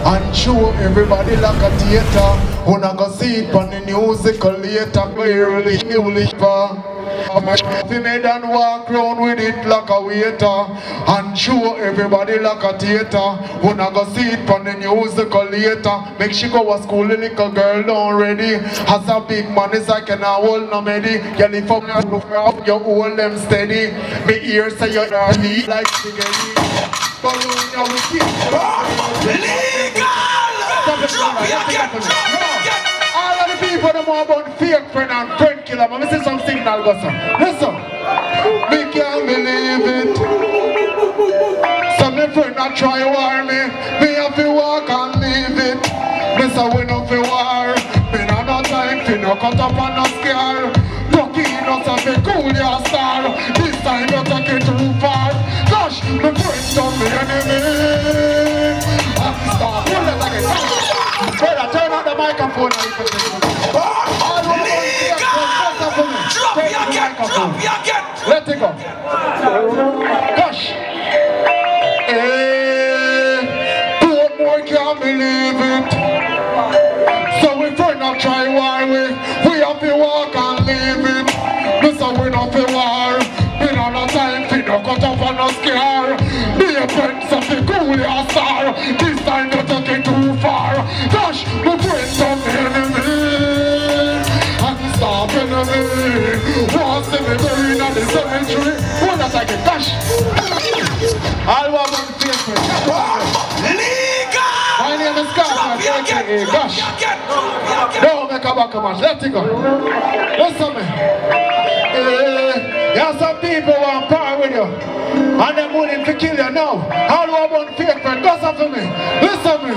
and show everybody like a theater. When I go see it on the musical later, clearly we made and walk round with it like a waiter and show everybody like a theater. When I go see it on the musical later, make she go to school, little girl don't ready. As a big man is I can hold no medi. You lift up you hold them steady. Me ear say you need like spaghetti. Balloon you will keep legal! All of the people that know about fake friend and friend killer, but me see some signal go sir. Listen, me can't believe it. Some me friend that try war me have to walk and leave it. Me say we no fi war, me no time fi no cut up and no scare. Lucky enough to fi cool your star. This time you take it too far. Gosh, me friend done me enemy. I'm stop. Pull it again. Brother, turn on the microphone and you can take it. Drop me again. Let it go. Gosh. Two more can't believe it. So we friend not try war we have to walk and leave it. Listen, we not fi war. We not no time fi no cut up and no scare. Be a friend so fi cool your star. This time you take it too far. Gosh, my friend don't enemy. Stop enemy. Want to be buried in the cemetery. Who not like it? Gosh. All want to be faithful. Legal. My name is Carter. Gosh. Don't make a back match. Let it go. Listen me. There are some people who want power with you. And they're willing to kill you now. All want faithful. Gossip for me. Listen me.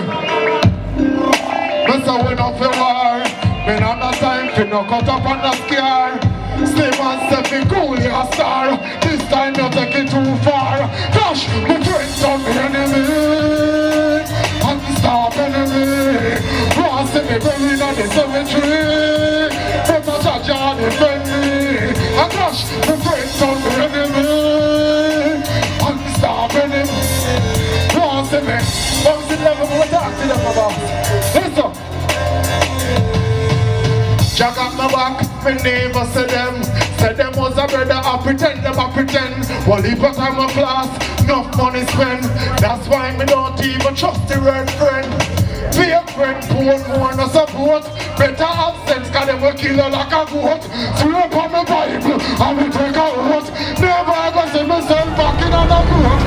Listen, we not for war. Me not no time for no cut up and no scare. Slim and Steffi cool your star. This time you take it too far. Gosh, my friends don't be enemy. And stop enemy. Want to be buried in the cemetery. But I judge you defend me. And gosh, my friends don't be enemy. And stop enemy. Want to be. What's the level we talk to them about? Listen. Jack up my back, me never say them was a brother, I pretend them I pretend. Well, if I time a class, enough money spend. That's why me don't even trust the red friend. Be a friend, poor more no support. Better have sense, cause them will kill you like a goat. Swear upon the Bible, I will take a oath. Never ever see myself back in on a boat.